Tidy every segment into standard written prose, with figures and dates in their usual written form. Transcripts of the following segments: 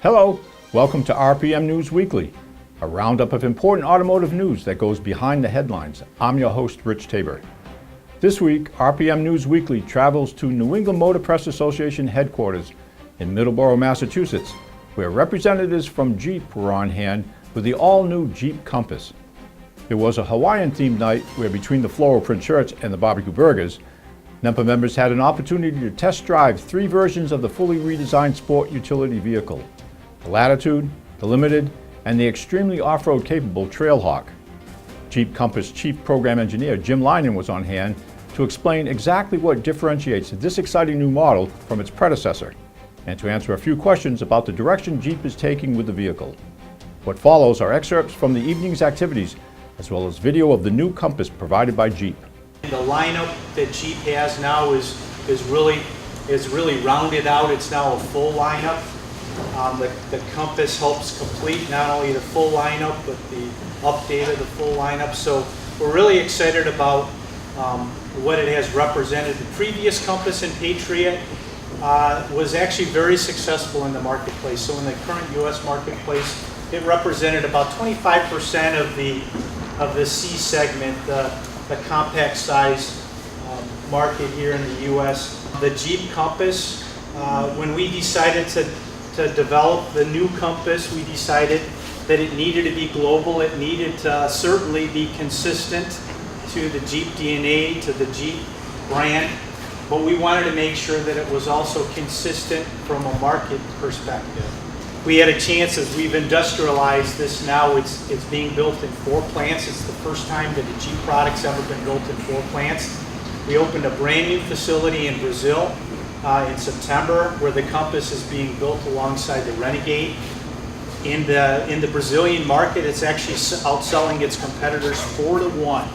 Hello, welcome to RPM News Weekly, a roundup of important automotive news that goes behind the headlines. I'm your host, Rich Tabor. This week, RPM News Weekly travels to New England Motor Press Association headquarters in Middleboro, Massachusetts, where representatives from Jeep were on hand with the all-new Jeep Compass. It was a Hawaiian-themed night where between the floral print shirts and the barbecue burgers, NEMPA members had an opportunity to test drive 3 versions of the fully redesigned sport utility vehicle: the Latitude, the Limited, and the extremely off-road capable Trailhawk. Jeep Compass Chief Program Engineer Jim Lyijynen was on hand to explain exactly what differentiates this exciting new model from its predecessor, and to answer a few questions about the direction Jeep is taking with the vehicle. What follows are excerpts from the evening's activities, as well as video of the new Compass provided by Jeep. The lineup that Jeep has now is really rounded out. It's now a full lineup. The Compass helps complete not only the full lineup, but the update of the full lineup. So we're really excited about what it has represented. The previous Compass and Patriot was actually very successful in the marketplace. So in the current U.S. marketplace, it represented about 25% of the C segment, the compact size market here in the U.S. The Jeep Compass, when we decided to develop the new Compass, we decided that it needed to be global. It needed to certainly be consistent to the Jeep DNA, to the Jeep brand, but we wanted to make sure that it was also consistent from a market perspective. We had a chance, as we've industrialized this now, it's being built in 4 plants. It's the first time that a Jeep product's ever been built in 4 plants. We opened a brand new facility in Brazil in September, where the Compass is being built alongside the Renegade. In the Brazilian market, it's actually outselling its competitors 4-1.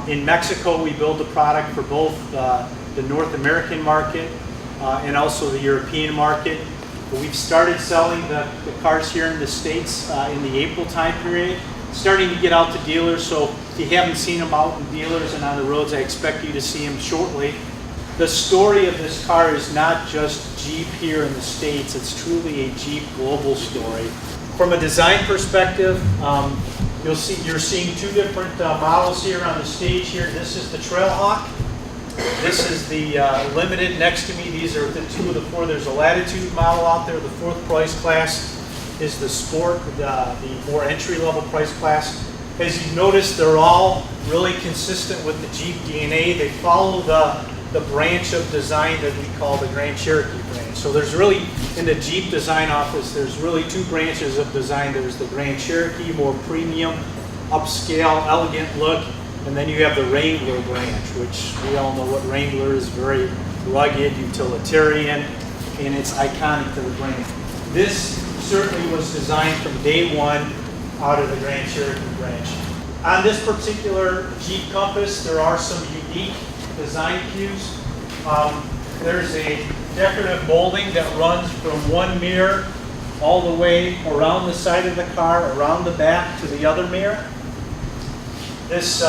In Mexico, we build the product for both the North American market and also the European market. We've started selling the cars here in the States in the April time period, starting to get out to dealers. So if you haven't seen them out in dealers and on the roads, I expect you to see them shortly. The story of this car is not just Jeep here in the States, it's truly a Jeep global story. From a design perspective, you're seeing 2 different models here on the stage here. This is the Trailhawk. This is the Limited next to me. These are the 2 of the 4. There's a Latitude model out there. The 4th price class is the Sport, the more entry-level price class. As you've noticed, they're all really consistent with the Jeep DNA. They follow the branch of design that we call the Grand Cherokee branch. So there's really, in the Jeep design office, there's really 2 branches of design. There's the Grand Cherokee, more premium, upscale, elegant look. And then you have the Wrangler branch, which we all know what Wrangler is, very rugged, utilitarian, and it's iconic to the brand. This certainly was designed from day one out of the Grand Cherokee branch. On this particular Jeep Compass, there are some unique design cues. There's a decorative molding that runs from one mirror all the way around the side of the car, around the back to the other mirror. This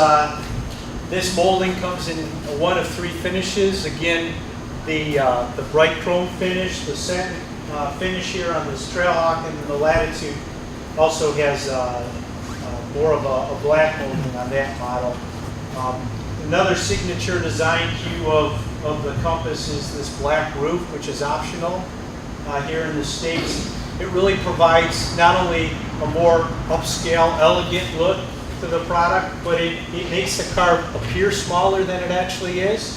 molding comes in one of 3 finishes. Again, the bright chrome finish, the satin finish here on this Trailhawk, and then the Latitude also has more of a black molding on that model. Another signature design cue of the Compass is this black roof, which is optional here in the States. It really provides not only a more upscale, elegant look to the product, but it makes the car appear smaller than it actually is.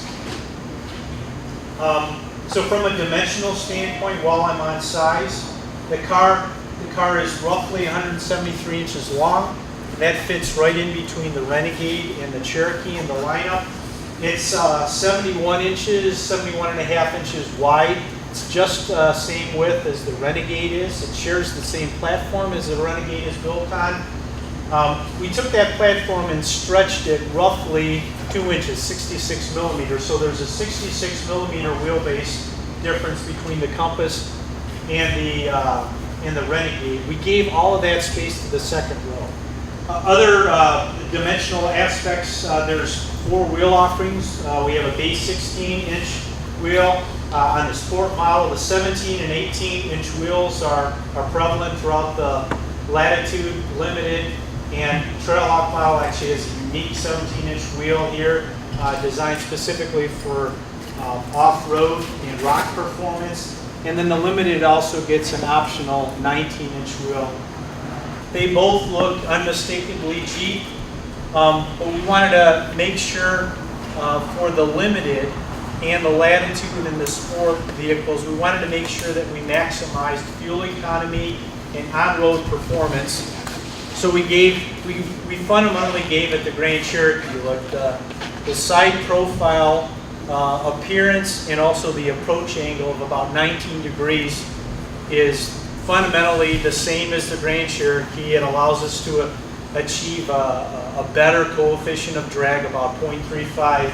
So from a dimensional standpoint, while I'm on size, the car is roughly 173 inches long. That fits right in between the Renegade and the Cherokee in the lineup. It's 71 inches, 71 and a half inches wide. It's just same width as the Renegade is. It shares the same platform as the Renegade is built on. We took that platform and stretched it roughly 2 inches, 66 millimeters. So there's a 66 millimeter wheelbase difference between the Compass and the Renegade. We gave all of that space to the second row. Other dimensional aspects, there's 4 wheel offerings. We have a base 16-inch wheel, On the sport model, the 17 and 18-inch wheels are prevalent throughout the Latitude, Limited, and Trailhawk model actually has a unique 17-inch wheel here, designed specifically for off-road and rock performance. And then the Limited also gets an optional 19-inch wheel. They both look unmistakably Jeep, but we wanted to make sure for the Limited and the Latitude and the sport vehicles, we wanted to make sure that we maximized fuel economy and on-road performance. So we fundamentally gave it the Grand Cherokee look. The side profile appearance and also the approach angle of about 19 degrees is fundamentally the same as the Grand Cherokee. It allows us to achieve a better coefficient of drag, about 0.35.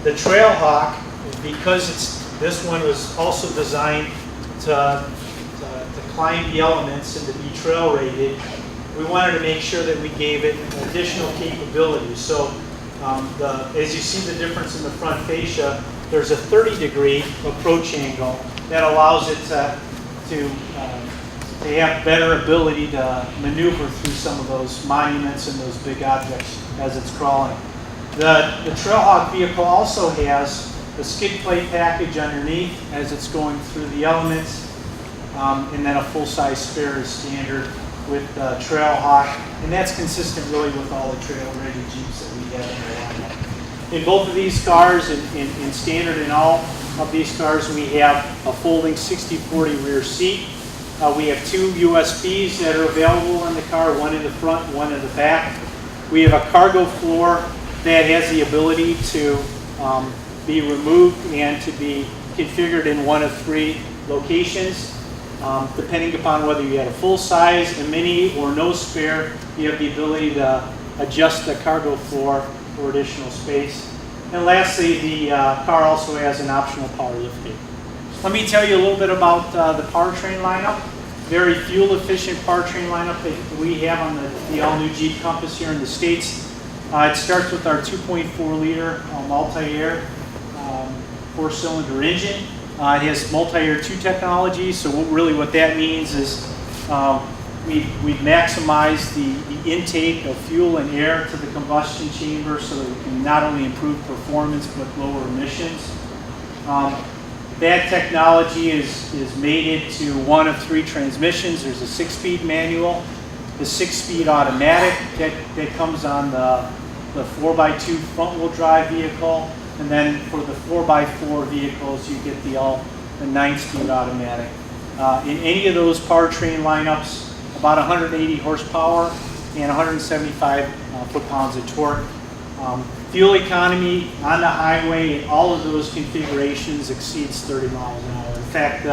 The Trailhawk, because this one was also designed to climb the elements and to be trail rated, we wanted to make sure that we gave it additional capabilities. So as you see the difference in the front fascia, there's a 30-degree approach angle that allows it to have better ability to maneuver through some of those monuments and those big objects as it's crawling. The Trailhawk vehicle also has the skid plate package underneath as it's going through the elements, and then a full-size spare is standard with Trailhawk, and that's consistent really with all the trail-rated Jeeps that we have in the lineup. In both of these cars, in standard in all of these cars, we have a folding 60/40 rear seat. We have two USBs that are available in the car, one in the front, one in the back. We have a cargo floor that has the ability to be removed and to be configured in one of three locations. Depending upon whether you had a full size, a mini, or no spare, you have the ability to adjust the cargo floor for additional space. And lastly, the car also has an optional power liftgate. Let me tell you a little bit about the powertrain lineup. Very fuel efficient powertrain lineup that we have on the all-new Jeep Compass here in the States. It starts with our 2.4 liter multi-air 4-cylinder engine. It has multi-air 2 technology, so what that means is we've maximized the intake of fuel and air to the combustion chamber so that we can not only improve performance but lower emissions. That technology is mated to one of 3 transmissions. There's a 6-speed manual, the 6-speed automatic that comes on the 4x2 front-wheel drive vehicle, and then for the 4x4 vehicles you get the 9-speed automatic. In any of those powertrain lineups, about 180 horsepower and 175 foot-pounds of torque. Fuel economy on the highway in all of those configurations exceeds 30 miles an hour. In fact,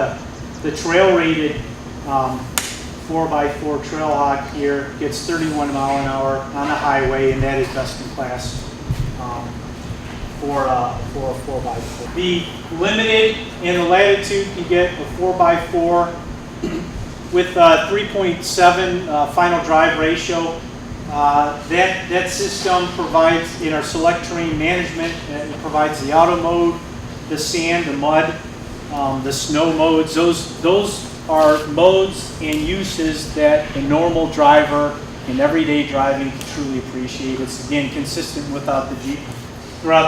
the trail-rated 4x4 Trailhawk here gets 31 mile an hour on the highway, and that is best in class for a 4x4. The Limited and the Latitude can get a 4x4 with 3.7 final drive ratio. That system provides, in our select terrain management, it provides the auto mode, the sand, the mud, the snow modes. Those are modes and uses that the normal driver in everyday driving can truly appreciate. It's again consistent throughout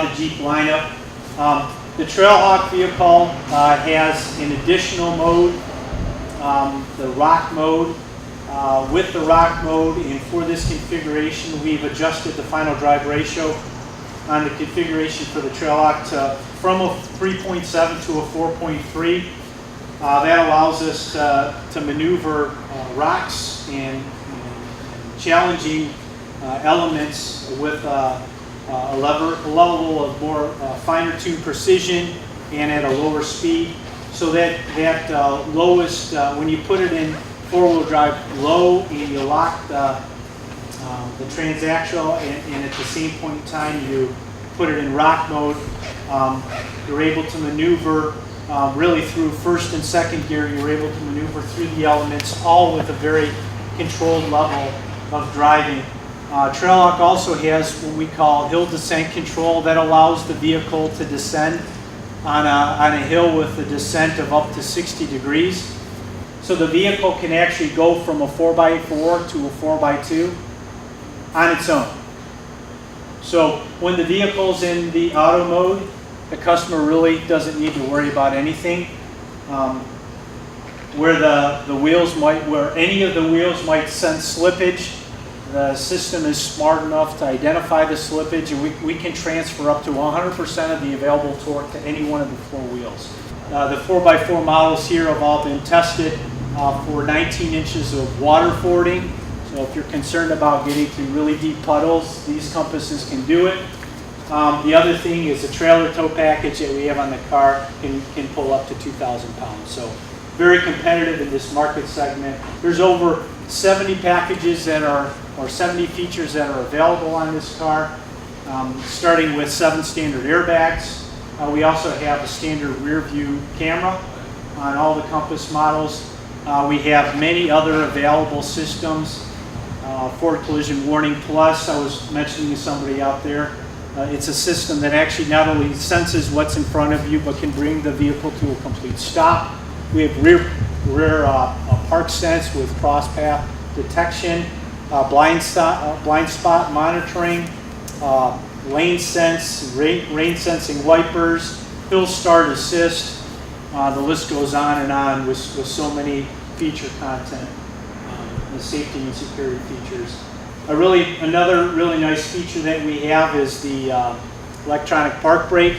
the Jeep lineup. The Trailhawk vehicle has an additional mode, the rock mode. With the rock mode, and for this configuration, we've adjusted the final drive ratio on the configuration for the Trailhawk from a 3.7 to a 4.3. That allows us to maneuver rocks and challenging elements with a level of more finer-tuned precision and at a lower speed. So that lowest, when you put it in 4-wheel drive low and you lock the transaxle and at the same point in time you put it in rock mode, you're able to maneuver really through first and second gear. You're able to maneuver through the elements all with a very controlled level of driving. Trailhawk also has what we call hill descent control that allows the vehicle to descend on a hill with a descent of up to 60 degrees. So the vehicle can actually go from a 4x4 to a 4x2 on its own. So when the vehicle's in the auto mode, the customer really doesn't need to worry about anything. Where any of the wheels might sense slippage, the system is smart enough to identify the slippage, and we can transfer up to 100% of the available torque to any one of the 4 wheels. The 4x4 models here have all been tested for 19 inches of water fording. So if you're concerned about getting through really deep puddles, these compasses can do it. The other thing is the trailer tow package that we have on the car can pull up to 2,000 pounds. So very competitive in this market segment. There's over 70 packages that are, or 70 features that are available on this car, starting with 7 standard airbags. We also have a standard rear view camera on all the Compass models. We have many other available systems. Forward Collision Warning Plus, I was mentioning to somebody out there. It's a system that actually not only senses what's in front of you, but can bring the vehicle to a complete stop. We have rear park sense with cross path detection, blind spot monitoring, lane sense, rain sensing wipers, hill start assist. The list goes on and on with so many feature content, the safety and security features. Another really nice feature that we have is the electronic park brake.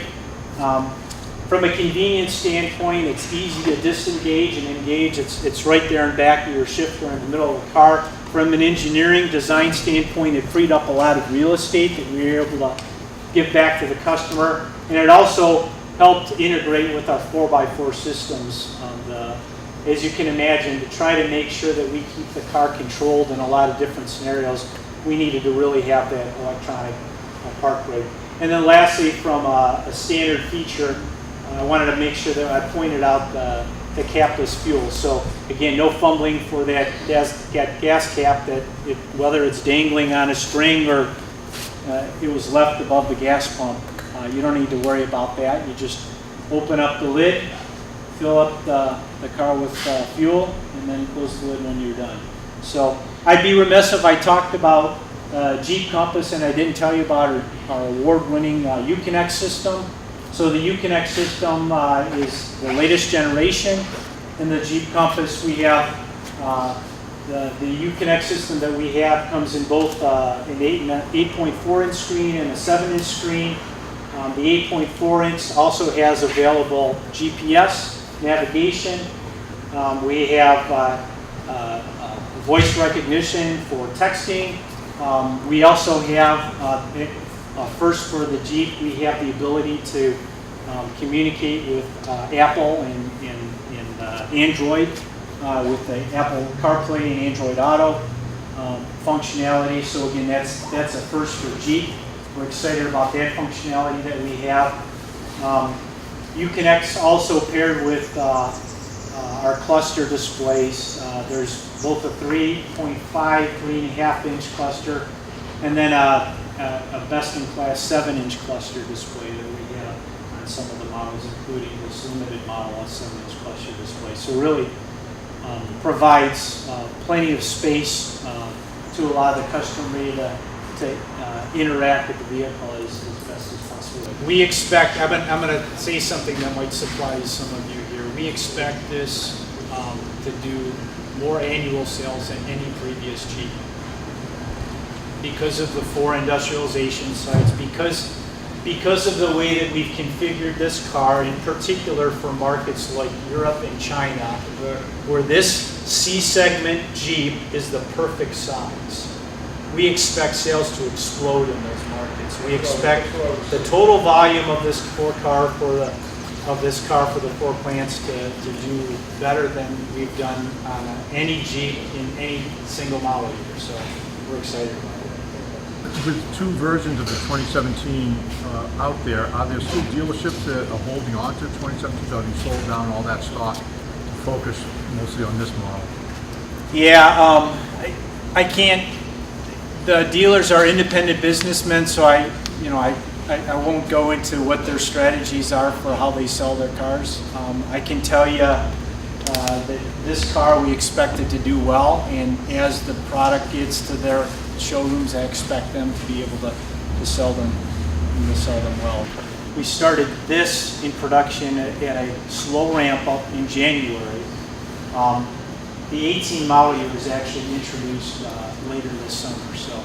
From a convenience standpoint, it's easy to disengage and engage. It's right there in back of your shifter in the middle of the car. From an engineering design standpoint, it freed up a lot of real estate that we were able to give back to the customer. And it also helped integrate with our 4x4 systems. As you can imagine, to try to make sure that we keep the car controlled in a lot of different scenarios, we needed to really have that electronic park brake. And then lastly, from a standard feature, I wanted to make sure that I pointed out the capless fuel. So again, no fumbling for that gas cap, whether it's dangling on a string or it was left above the gas pump. You don't need to worry about that. You just open up the lid, fill up the car with fuel, and then close the lid when you're done. So I'd be remiss if I talked about Jeep Compass and I didn't tell you about our award-winning Uconnect system. So the Uconnect system is the latest generation. In the Jeep Compass, we have the Uconnect system that we have comes in both an 8.4 inch screen and a 7 inch screen. The 8.4 inch also has available GPS navigation. We have voice recognition for texting. We also have first for the Jeep, we have the ability to communicate with Apple and Android with the Apple CarPlay and Android Auto functionality. So again, that's a first for Jeep. We're excited about that functionality that we have. Uconnect's also paired with our cluster displays. There's both a 3.5, 3.5 inch cluster, and then a best-in-class 7-inch cluster display that we have on some of the models, including this limited model, a 7-inch cluster display. So really provides plenty of space to allow the customer to interact with the vehicle as best as possible. We expect, I'm going to say something that might surprise some of you here. We expect this to do more annual sales than any previous Jeep, because of the 4 industrialization sites, because of the way that we've configured this car, in particular for markets like Europe and China, where this C-segment Jeep is the perfect size. We expect sales to explode in those markets. We expect the total volume of this car for the 4 plants to do better than we've done on any Jeep in any single model year. So we're excited about it. With 2 versions of the 2017 out there, are there still dealerships that are holding on to 2017? Are you sold down all that stock to focus mostly on this model? Yeah, I can't. The dealers are independent businessmen, so I I won't go into what their strategies are for how they sell their cars. I can tell you that this car we expect it to do well, and as the product gets to their showrooms, I expect them to be able to sell them and to sell them well. We started this in production at a slow ramp up in January. The 18 model year was actually introduced later this summer. So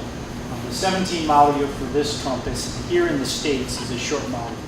the 17 model year for this Compass here in the States is a short model year.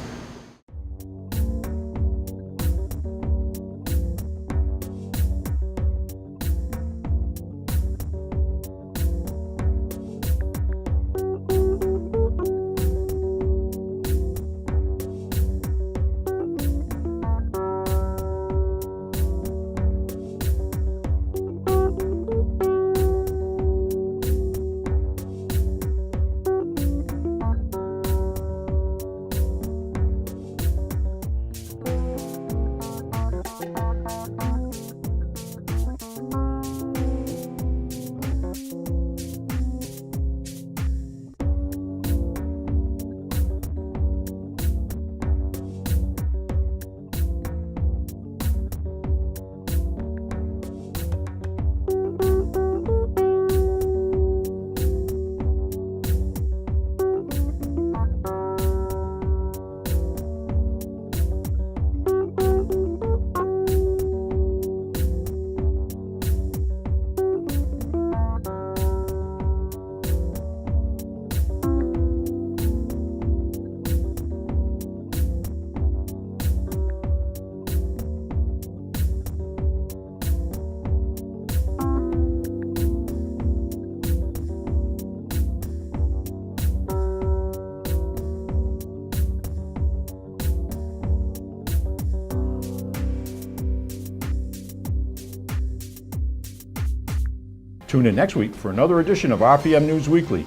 Tune in next week for another edition of RPM News Weekly.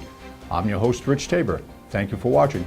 I'm your host, Rich Tabor. Thank you for watching.